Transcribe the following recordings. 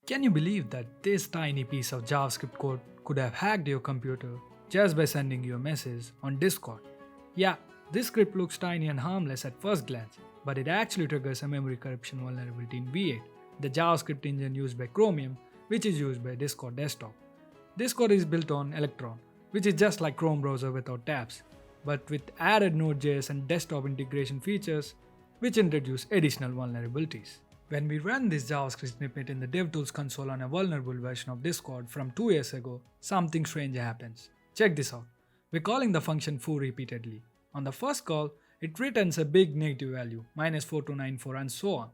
Can you believe that this tiny piece of JavaScript code could have hacked your computer just by sending you a message on Discord? Yeah, this script looks tiny and harmless at first glance, but it actually triggers a memory corruption vulnerability in V8, the JavaScript engine used by Chromium, which is used by Discord Desktop. Discord is built on Electron, which is just like Chrome browser without tabs, but with added Node.js and desktop integration features, which introduce additional vulnerabilities. When we run this JavaScript snippet in the DevTools console on a vulnerable version of Discord from 2 years ago, something strange happens. Check this out. We're calling the function foo repeatedly. On the first call, it returns a big negative value, -4294 and so on.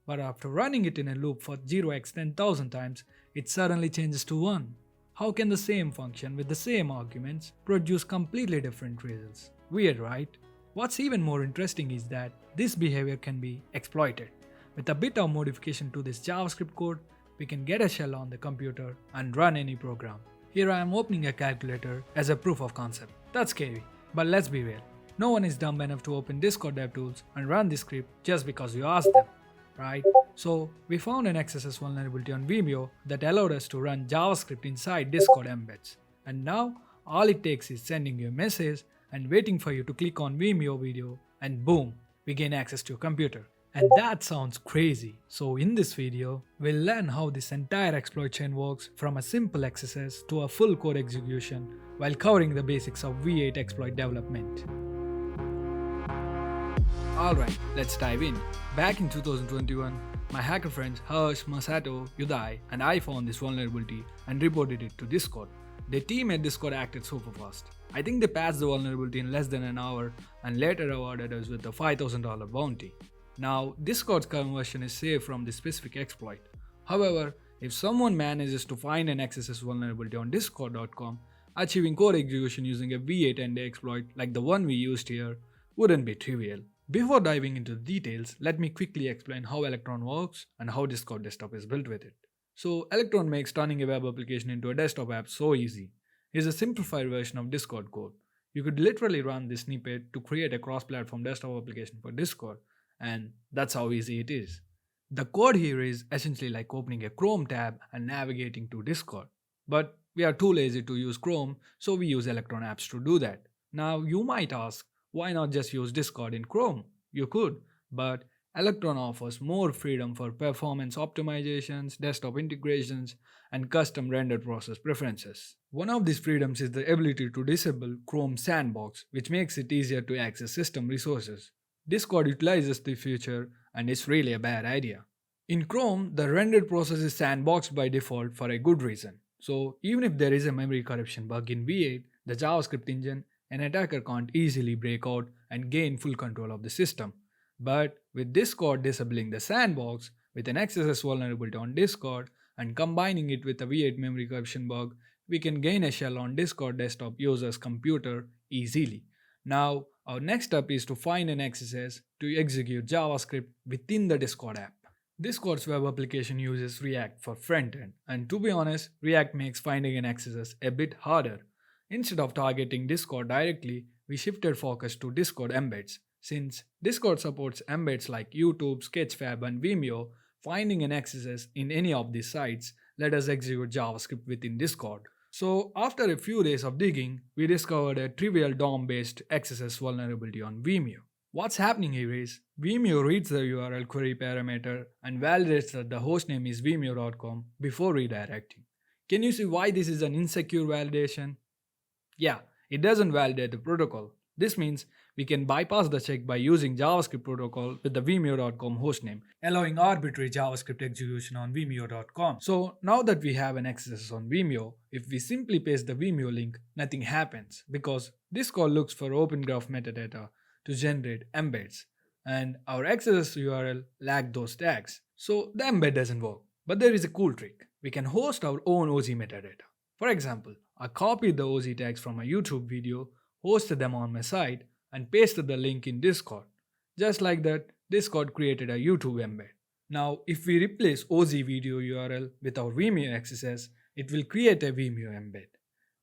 But after running it in a loop for 0x 10,000 times, it suddenly changes to 1. How can the same function with the same arguments produce completely different results? Weird, right? What's even more interesting is that this behavior can be exploited. With a bit of modification to this JavaScript code, we can get a shell on the computer and run any program. Here I am opening a calculator as a proof of concept. That's scary, but let's be real. No one is dumb enough to open Discord DevTools and run this script just because you asked them, right? So we found an XSS vulnerability on Vimeo that allowed us to run JavaScript inside Discord embeds. And now all it takes is sending you a message and waiting for you to click on Vimeo video, and boom, we gain access to your computer. And that sounds crazy. So in this video, we'll learn how this entire exploit chain works from a simple XSS to a full code execution while covering the basics of V8 exploit development. Alright, let's dive in. Back in 2021, my hacker friends Harsh, Masato, Uday and I found this vulnerability and reported it to Discord. Their team at Discord acted super fast. I think they patched the vulnerability in less than an hour and later awarded us with a $5,000 bounty. Now, Discord's current version is safe from this specific exploit. However, if someone manages to find an XSS vulnerability on discord.com, achieving code execution using a V8 end exploit like the one we used here wouldn't be trivial. Before diving into the details, let me quickly explain how Electron works and how Discord Desktop is built with it. So, Electron makes turning a web application into a desktop app so easy. It's a simplified version of Discord code. You could literally run this snippet to create a cross-platform desktop application for Discord, and that's how easy it is. The code here is essentially like opening a Chrome tab and navigating to Discord. But we are too lazy to use Chrome, so we use Electron apps to do that. Now you might ask, why not just use Discord in Chrome? You could, but Electron offers more freedom for performance optimizations, desktop integrations, and custom rendered process preferences. One of these freedoms is the ability to disable Chrome Sandbox, which makes it easier to access system resources. Discord utilizes the feature and it's really a bad idea. In Chrome, the rendered process is sandboxed by default for a good reason. So even if there is a memory corruption bug in V8, the JavaScript engine, an attacker can't easily break out and gain full control of the system. But with Discord disabling the sandbox with an XSS vulnerability on Discord and combining it with a V8 memory corruption bug, we can gain a shell on Discord desktop users' computer easily. Now, our next step is to find an XSS to execute JavaScript within the Discord app. Discord's web application uses React for frontend, and to be honest, React makes finding an XSS a bit harder. Instead of targeting Discord directly, we shifted focus to Discord embeds. Since Discord supports embeds like YouTube, Sketchfab, and Vimeo, finding an XSS in any of these sites let us execute JavaScript within Discord. So after a few days of digging, we discovered a trivial DOM-based XSS vulnerability on Vimeo. What's happening here is, Vimeo reads the URL query parameter and validates that the hostname is vimeo.com before redirecting. Can you see why this is an insecure validation? Yeah, it doesn't validate the protocol. This means we can bypass the check by using JavaScript protocol with the vimeo.com hostname, allowing arbitrary JavaScript execution on vimeo.com. So now that we have an XSS on Vimeo, if we simply paste the Vimeo link, nothing happens because Discord looks for Open Graph metadata to generate embeds, and our XSS URL lacked those tags. So the embed doesn't work. But there is a cool trick. We can host our own OZ metadata. For example, I copied the OZ tags from a YouTube video, hosted them on my site, and pasted the link in Discord. Just like that, Discord created a YouTube embed. Now, if we replace OZ video URL with our Vimeo XSS, it will create a Vimeo embed.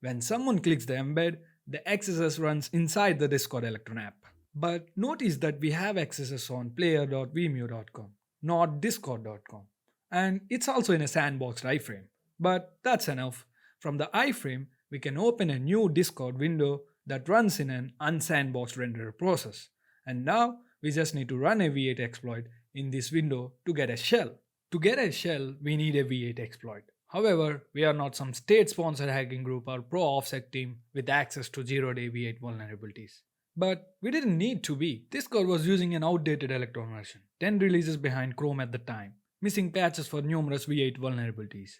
When someone clicks the embed, the XSS runs inside the Discord Electron app. But notice that we have XSS on player.vimeo.com, not discord.com. And it's also in a sandboxed iframe. But that's enough. From the iframe, we can open a new Discord window that runs in an unsandboxed renderer process. And now we just need to run a V8 exploit in this window to get a shell. To get a shell, we need a V8 exploit. However, we are not some state-sponsored hacking group or pro-offset team with access to zero-day V8 vulnerabilities. But we didn't need to be. This code was using an outdated Electron version, 10 releases behind Chrome at the time, missing patches for numerous V8 vulnerabilities.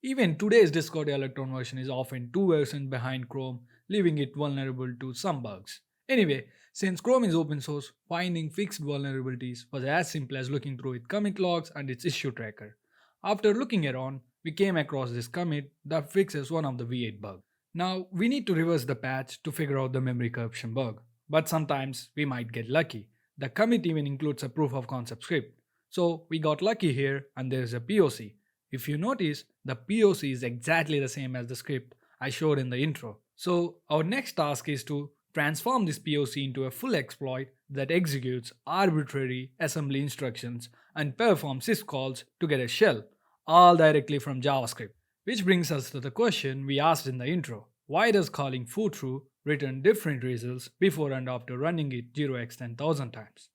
Even today's Discord Electron version is often 2 versions behind Chrome, leaving it vulnerable to some bugs. Anyway, since Chrome is open source, finding fixed vulnerabilities was as simple as looking through its commit logs and its issue tracker. After looking around, we came across this commit that fixes one of the V8 bugs. Now, we need to reverse the patch to figure out the memory corruption bug, but sometimes we might get lucky. The commit even includes a proof of concept script. So we got lucky here and there is a POC. If you notice, the POC is exactly the same as the script I showed in the intro. So our next task is to transform this POC into a full exploit that executes arbitrary assembly instructions and performs syscalls to get a shell, all directly from JavaScript. Which brings us to the question we asked in the intro. Why does calling foo true return different results before and after running it 0x 10,000 times?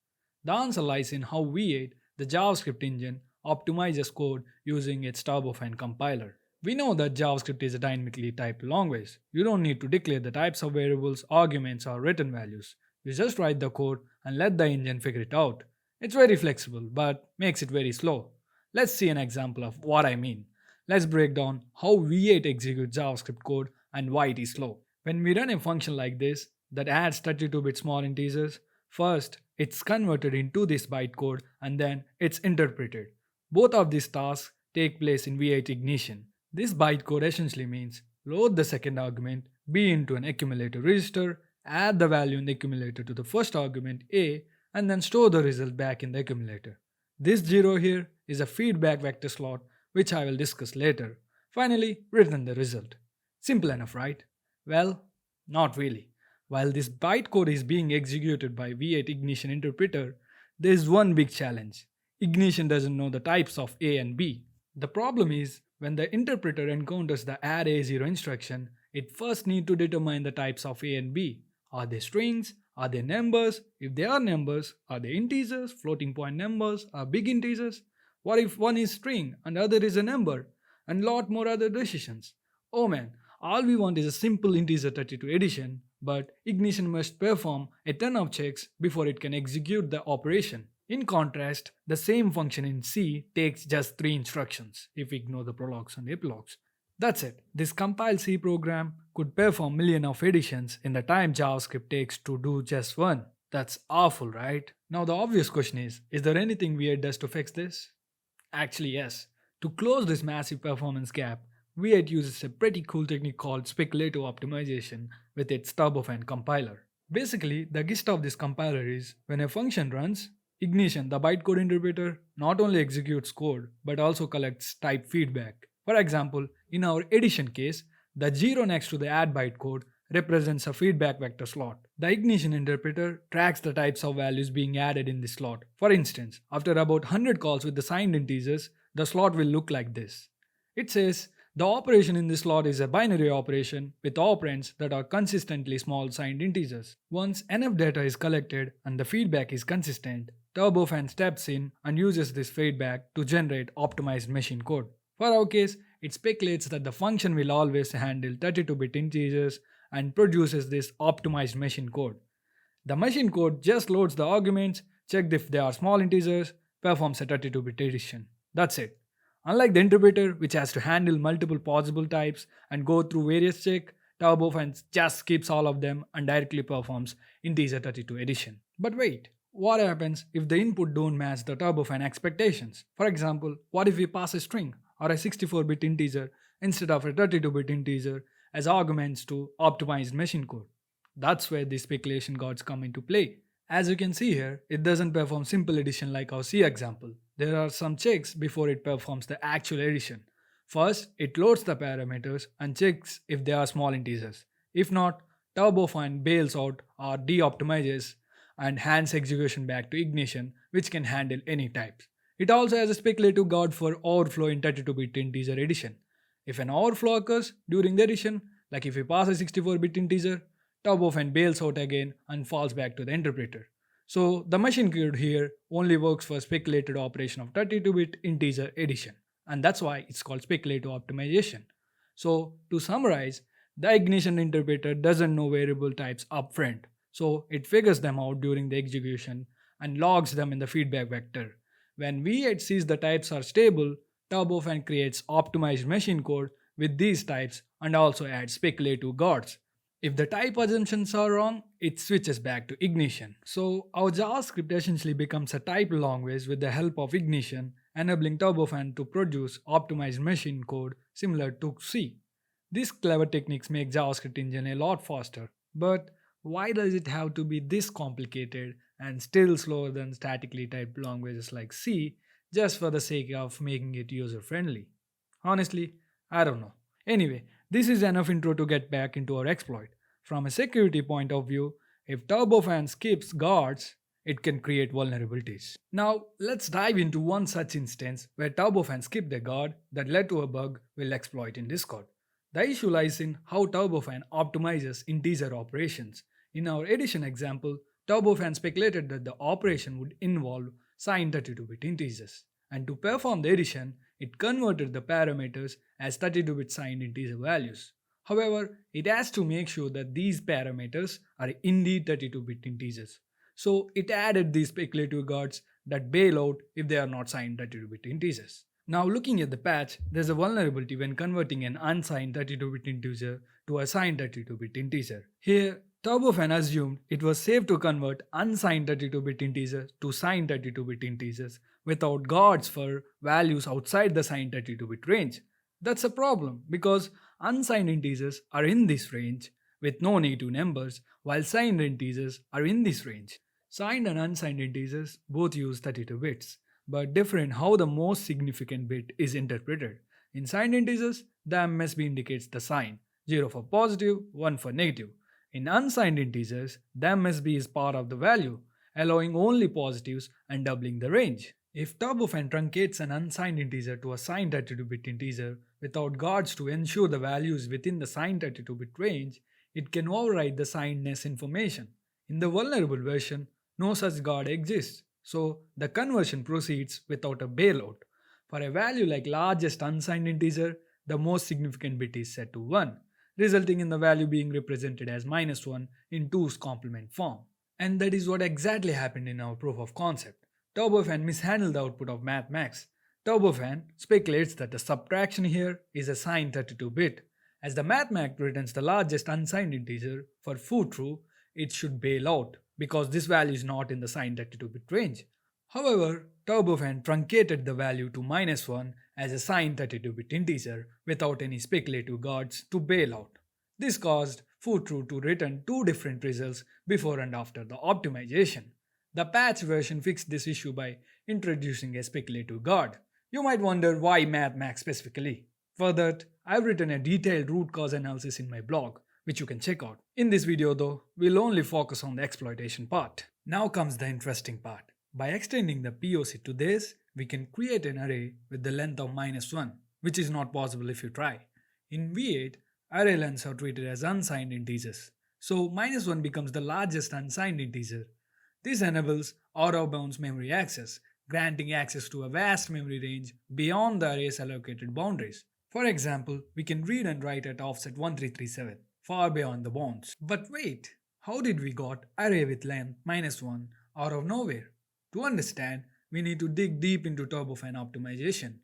The answer lies in how V8, the JavaScript engine, optimizes code using its TurboFan compiler. We know that JavaScript is a dynamically typed language. You don't need to declare the types of variables, arguments, or return values. You just write the code and let the engine figure it out. It's very flexible, but makes it very slow. Let's see an example of what I mean. Let's break down how V8 executes JavaScript code and why it is slow. When we run a function like this that adds 32-bit small integers, first it's converted into this bytecode and then it's interpreted. Both of these tasks take place in V8 ignition. This bytecode essentially means load the second argument B into an accumulator register, add the value in the accumulator to the first argument A, and then store the result back in the accumulator. This 0 here is a feedback vector slot which I will discuss later. Finally, return the result. Simple enough, right? Well, not really. While this bytecode is being executed by V8 Ignition interpreter, there is one big challenge. Ignition doesn't know the types of A and B. The problem is, when the interpreter encounters the add A0 instruction, it first needs to determine the types of A and B. Are they strings? Are they numbers? If they are numbers, are they integers, floating point numbers, or big integers? What if one is string and other is a number? And lot more other decisions. Oh man, all we want is a simple integer 32 addition, but Ignition must perform a ton of checks before it can execute the operation. In contrast, the same function in C takes just 3 instructions if we ignore the prologues and epilogues. That's it. This compiled C program could perform millions of additions in the time JavaScript takes to do just one. That's awful, right? Now the obvious question is there anything V8 does to fix this? Actually yes. To close this massive performance gap, V8 uses a pretty cool technique called speculative optimization with its TurboFan compiler. Basically, the gist of this compiler is when a function runs, Ignition, the bytecode interpreter, not only executes code but also collects type feedback. For example, in our addition case, the 0 next to the add bytecode represents a feedback vector slot. The Ignition interpreter tracks the types of values being added in this slot. For instance, after about 100 calls with the signed integers, the slot will look like this. It says, the operation in this slot is a binary operation with operands that are consistently small signed integers. Once enough data is collected and the feedback is consistent, TurboFan steps in and uses this feedback to generate optimized machine code. For our case, it speculates that the function will always handle 32-bit integers and produces this optimized machine code. The machine code just loads the arguments, checks if they are small integers, performs a 32-bit addition. That's it. Unlike the interpreter, which has to handle multiple possible types and go through various checks, TurboFan just skips all of them and directly performs integer 32 addition. But wait, what happens if the input don't match the TurboFan expectations? For example, what if we pass a string or a 64-bit integer instead of a 32-bit integer as arguments to optimized machine code? That's where the speculation gods come into play. As you can see here, it doesn't perform simple addition like our C example. There are some checks before it performs the actual addition. First, it loads the parameters and checks if they are small integers. If not, TurboFan bails out or de-optimizes and hands execution back to Ignition, which can handle any types. It also has a speculative guard for overflow in 32-bit integer addition. If an overflow occurs during the addition, like if we pass a 64-bit integer, TurboFan bails out again and falls back to the interpreter. So the machine code here only works for speculated operation of 32-bit integer addition, and that's why it's called speculative optimization. So to summarize, the ignition interpreter doesn't know variable types upfront, so it figures them out during the execution and logs them in the feedback vector. When V8 sees the types are stable, TurboFan creates optimized machine code with these types and also adds speculative guards. If the type assumptions are wrong, it switches back to ignition. So our JavaScript essentially becomes a type language with the help of ignition, enabling TurboFan to produce optimized machine code similar to C. These clever techniques make JavaScript engine a lot faster, but why does it have to be this complicated and still slower than statically typed languages like C just for the sake of making it user friendly? Honestly, I don't know. Anyway, this is enough intro to get back into our exploit. From a security point of view, if TurboFan skips guards, it can create vulnerabilities. Now, let's dive into one such instance where TurboFan skipped a guard that led to a bug we'll exploit in Discord. The issue lies in how TurboFan optimizes integer operations. In our addition example, TurboFan speculated that the operation would involve signed 32-bit integers, and to perform the addition, it converted the parameters as 32-bit signed integer values. However, it has to make sure that these parameters are indeed 32-bit integers. So it added these speculative guards that bail out if they are not signed 32-bit integers. Now looking at the patch, there's a vulnerability when converting an unsigned 32-bit integer to a signed 32-bit integer. Here, TurboFan assumed it was safe to convert unsigned 32-bit integers to signed 32-bit integers without guards for values outside the signed 32-bit range. That's a problem because unsigned integers are in this range with no negative numbers, while signed integers are in this range. Signed and unsigned integers both use 32 bits, but differ in how the most significant bit is interpreted. In signed integers, the MSB indicates the sign, 0 for positive, 1 for negative. In unsigned integers, the MSB is part of the value, allowing only positives and doubling the range. If TurboFan truncates an unsigned integer to a signed 32-bit integer without guards to ensure the value is within the signed 32-bit range, it can override the signedness information. In the vulnerable version, no such guard exists, so the conversion proceeds without a bailout. For a value like largest unsigned integer, the most significant bit is set to 1, resulting in the value being represented as -1 in 2's complement form. And that is what exactly happened in our proof of concept. TurboFan mishandled the output of mathmax. TurboFan speculates that the subtraction here is a signed 32-bit. As the mathmax returns the largest unsigned integer for true, it should bail out because this value is not in the signed 32-bit range. However, TurboFan truncated the value to -1 as a signed 32-bit integer without any speculative guards to bail out. This caused true to return two different results before and after the optimization. The patch version fixed this issue by introducing a speculative guard. You might wonder why mathmax specifically. For that, I've written a detailed root cause analysis in my blog, which you can check out. In this video though, we'll only focus on the exploitation part. Now comes the interesting part. By extending the POC to this, we can create an array with the length of -1, which is not possible if you try. In V8, array lengths are treated as unsigned integers, so -1 becomes the largest unsigned integer. This enables out-of-bounds memory access, granting access to a vast memory range beyond the array's allocated boundaries. For example, we can read and write at offset 1337, far beyond the bounds. But wait, how did we got array with length -1 out of nowhere? To understand, we need to dig deep into TurboFan optimization.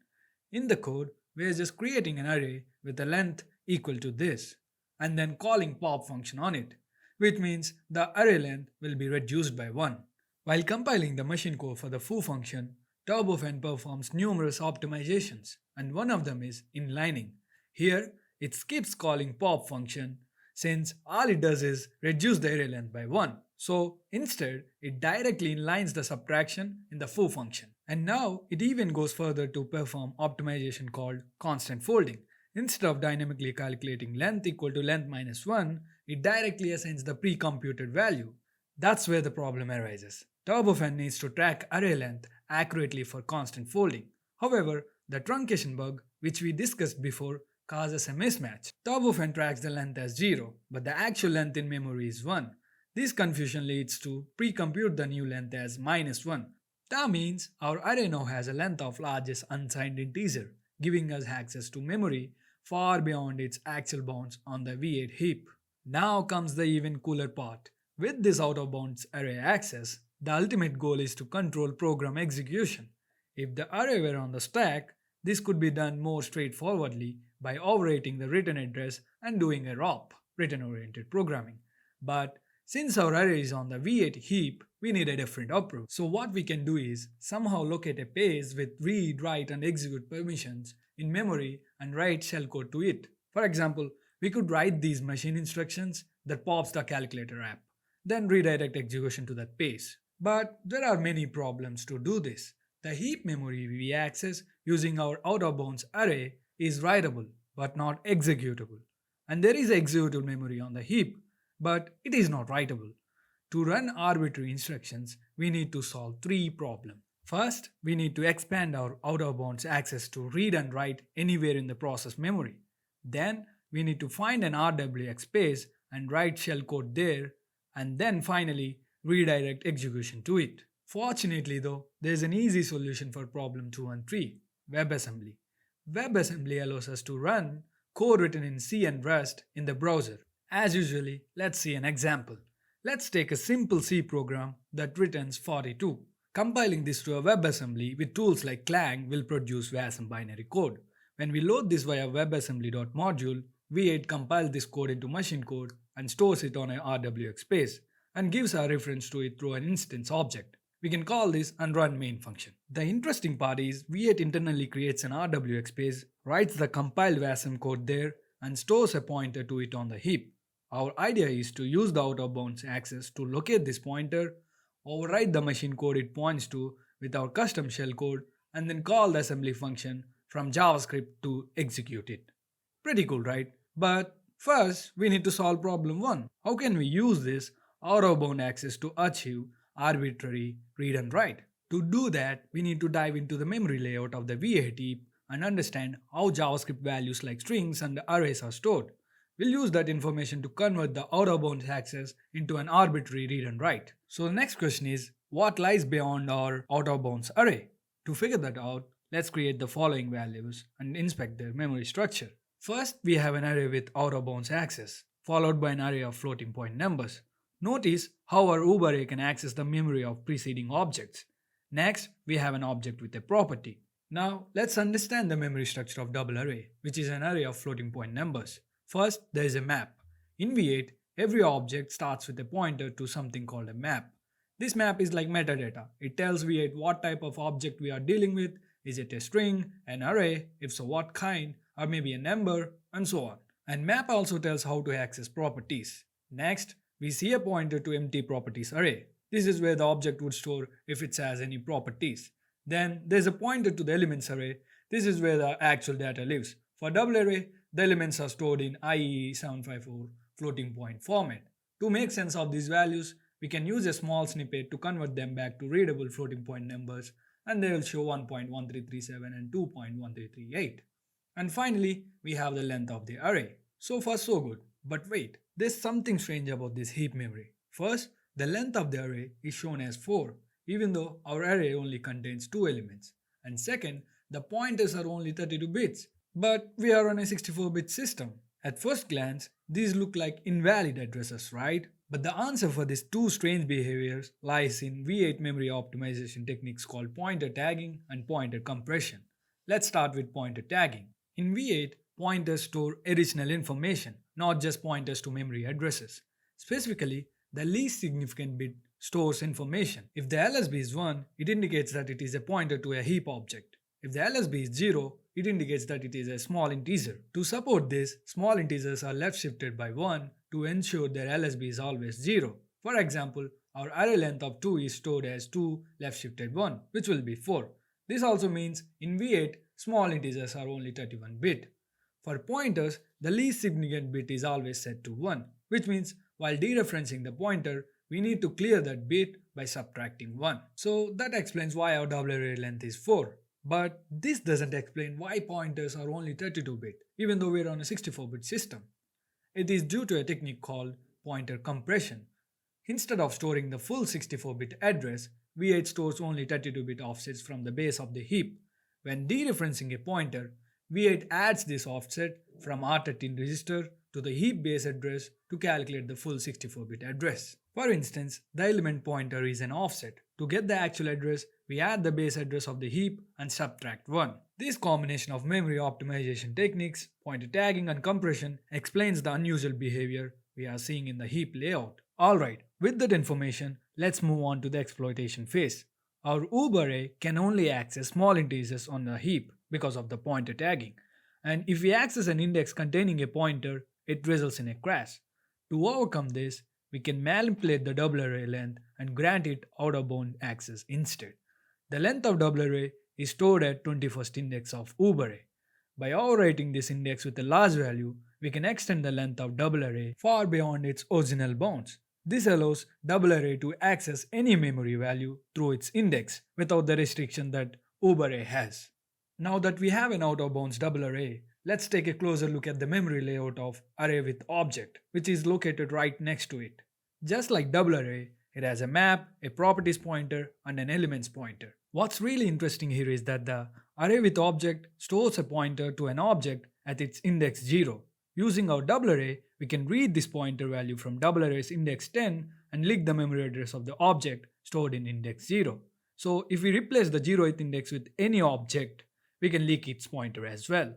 In the code, we are just creating an array with a length equal to this, and then calling pop function on it, which means the array length will be reduced by 1. While compiling the machine code for the foo function, TurboFan performs numerous optimizations, and one of them is inlining. Here, it skips calling pop function since all it does is reduce the array length by 1. So instead, it directly inlines the subtraction in the foo function. And now it even goes further to perform optimization called constant folding. Instead of dynamically calculating length equal to length -1, it directly assigns the pre-computed value. That's where the problem arises. TurboFan needs to track array length accurately for constant folding. However, the truncation bug, which we discussed before, causes a mismatch. TurboFan tracks the length as 0, but the actual length in memory is 1. This confusion leads to pre-compute the new length as -1. That means our array now has a length of largest unsigned integer, giving us access to memory far beyond its actual bounds on the V8 heap. Now comes the even cooler part. With this out-of-bounds array access, the ultimate goal is to control program execution. If the array were on the stack, this could be done more straightforwardly by overwriting the return address and doing a ROP, return-oriented programming. But since our array is on the V8 heap, we need a different approach. So what we can do is somehow locate a page with read, write and execute permissions in memory and write shellcode to it. For example, we could write these machine instructions that pops the calculator app, then redirect execution to that page. But there are many problems to do this. The heap memory we access using our out-of-bounds array is writable but not executable. And there is executable memory on the heap, but it is not writable. To run arbitrary instructions, we need to solve three problems. First, we need to expand our out-of-bounds access to read and write anywhere in the process memory. Then, we need to find an RWX page and write shellcode there, and then finally redirect execution to it. Fortunately though, there is an easy solution for problem 2 and 3, WebAssembly. WebAssembly allows us to run code written in C and Rust in the browser. As usually, let's see an example. Let's take a simple C program that returns 42. Compiling this to a WebAssembly with tools like Clang will produce WASM binary code. When we load this via webassembly.module, V8 compiles this code into machine code and stores it on a RWX page and gives a reference to it through an instance object. We can call this and run main function. The interesting part is V8 internally creates an RWX page, writes the compiled WASM code there and stores a pointer to it on the heap. Our idea is to use the out-of-bounds access to locate this pointer, override the machine code it points to with our custom shellcode, and then call the assembly function from JavaScript to execute it. Pretty cool, right? But first, we need to solve problem 1. How can we use this out-of-bound access to achieve arbitrary read and write? To do that, we need to dive into the memory layout of the V8 heap and understand how JavaScript values like strings and arrays are stored. We'll use that information to convert the out-of-bounds access into an arbitrary read and write. So the next question is, what lies beyond our out-of-bounds array? To figure that out, let's create the following values and inspect their memory structure. First, we have an array with out-of-bounds access, followed by an array of floating point numbers. Notice how our uberarray can access the memory of preceding objects. Next, we have an object with a property. Now, let's understand the memory structure of double array, which is an array of floating point numbers. First, there is a map. In V8, every object starts with a pointer to something called a map. This map is like metadata. It tells V8 what type of object we are dealing with. Is it a string, an array, if so what kind, or maybe a number, and so on. And map also tells how to access properties. Next, we see a pointer to empty properties array. This is where the object would store if it has any properties. Then there's a pointer to the elements array. This is where the actual data lives. For double array, the elements are stored in IEEE 754 floating point format. To make sense of these values, we can use a small snippet to convert them back to readable floating point numbers, and they will show 1.1337 and 2.1338. And finally, we have the length of the array. So far so good. But wait, there's something strange about this heap memory. First, the length of the array is shown as 4, even though our array only contains 2 elements. And second, the pointers are only 32 bits. But we are on a 64-bit system. At first glance, these look like invalid addresses, right? But the answer for these two strange behaviors lies in V8 memory optimization techniques called pointer tagging and pointer compression. Let's start with pointer tagging. In V8, pointers store additional information, not just pointers to memory addresses. Specifically, the least significant bit stores information. If the LSB is 1, it indicates that it is a pointer to a heap object. If the LSB is 0, it indicates that it is a small integer. To support this, small integers are left shifted by 1 to ensure their LSB is always 0. For example, our array length of 2 is stored as 2 left shifted 1, which will be 4. This also means in V8, small integers are only 31 bit. For pointers, the least significant bit is always set to 1, which means while dereferencing the pointer, we need to clear that bit by subtracting 1. So that explains why our double array length is 4. But this doesn't explain why pointers are only 32-bit, even though we're on a 64-bit system. It is due to a technique called pointer compression. Instead of storing the full 64-bit address, V8 stores only 32-bit offsets from the base of the heap. When dereferencing a pointer, V8 adds this offset from R13 register to the heap base address to calculate the full 64-bit address. For instance, the element pointer is an offset. To get the actual address, we add the base address of the heap and subtract 1. This combination of memory optimization techniques, pointer tagging and compression explains the unusual behavior we are seeing in the heap layout. Alright, with that information, let's move on to the exploitation phase. Our array can only access small integers on the heap because of the pointer tagging. And if we access an index containing a pointer, it results in a crash. To overcome this, we can manipulate the double array length and grant it out-of-bound access instead. The length of double array is stored at 21st index of array. By overwriting this index with a large value, we can extend the length of double array far beyond its original bounds. This allows double array to access any memory value through its index without the restriction that array has. Now that we have an out-of-bounds double array, let's take a closer look at the memory layout of array with object, which is located right next to it. Just like double array, it has a map, a properties pointer, and an elements pointer. What's really interesting here is that the array with object stores a pointer to an object at its index 0. Using our double array, we can read this pointer value from double array's index 10 and link the memory address of the object stored in index 0. So if we replace the 0th index with any object, we can leak its pointer as well.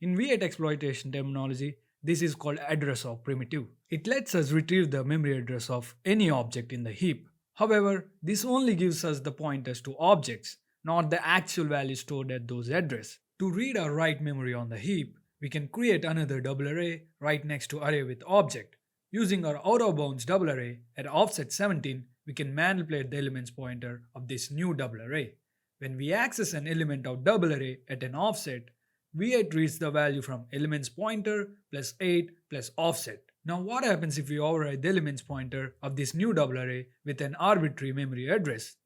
In V8 exploitation terminology, this is called Addrof Primitive. It lets us retrieve the memory address of any object in the heap. However, this only gives us the pointers to objects, not the actual value stored at those addresses. To read or write memory on the heap, we can create another double array right next to array with object. Using our out-of-bounds double array at offset 17, we can manipulate the elements pointer of this new double array. When we access an element of double array at an offset, V8 reads the value from elements pointer plus 8 plus offset. Now what happens if we override the elements pointer of this new double array with an arbitrary memory address?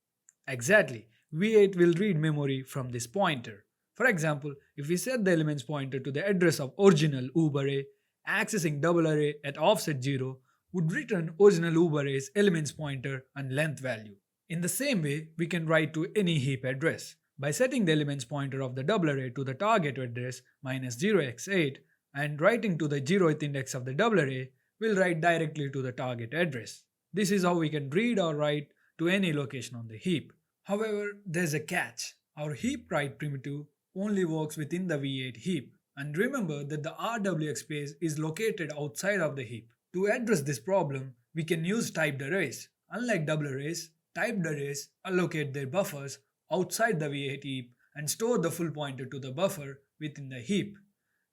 Exactly, V8 will read memory from this pointer. For example, if we set the elements pointer to the address of original array, accessing double array at offset 0 would return original array's elements pointer and length value. In the same way, we can write to any heap address. By setting the elements pointer of the double array to the target address -0x8 and writing to the 0th index of the double array, we'll write directly to the target address. This is how we can read or write to any location on the heap. However, there's a catch. Our heap write primitive only works within the V8 heap. And remember that the RWX page is located outside of the heap. To address this problem, we can use typed arrays. Unlike double arrays, typed arrays allocate their buffers outside the V8 heap and store the full pointer to the buffer within the heap.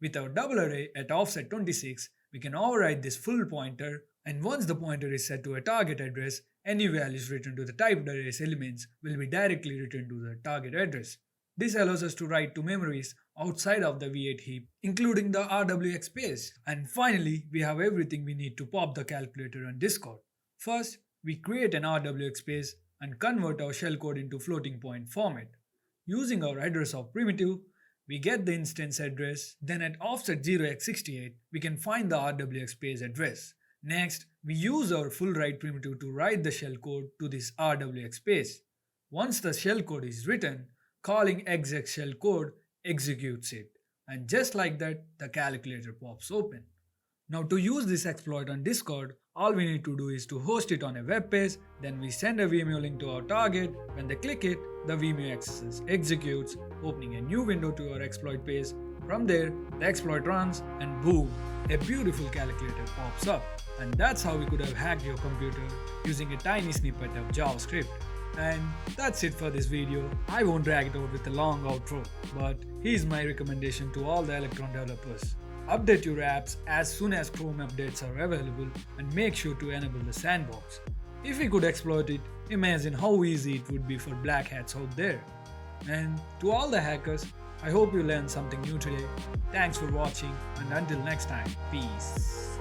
With our double array at offset 26, we can override this full pointer, and once the pointer is set to a target address, any values returned to the typed array's elements will be directly returned to the target address. This allows us to write to memories outside of the V8 heap, including the RWX page. And finally, we have everything we need to pop the calculator on Discord. First, we create an RWX page and convert our shellcode into floating point format. Using our Addrof Primitive, we get the instance address, then at offset 0x68, we can find the RWX page address. Next, we use our full write primitive to write the shellcode to this RWX page. Once the shellcode is written, calling exec shellcode executes it. And just like that, the calculator pops open. Now to use this exploit on Discord, all we need to do is to host it on a web page, then we send a Vimeo link to our target. When they click it, the Vimeo XSS executes, opening a new window to our exploit page. From there, the exploit runs and boom, a beautiful calculator pops up. And that's how we could have hacked your computer using a tiny snippet of JavaScript. And that's it for this video. I won't drag it out with a long outro, but here's my recommendation to all the Electron developers. Update your apps as soon as Chrome updates are available and make sure to enable the sandbox. If we could exploit it, imagine how easy it would be for black hats out there. And to all the hackers, I hope you learned something new today. Thanks for watching, and until next time, peace.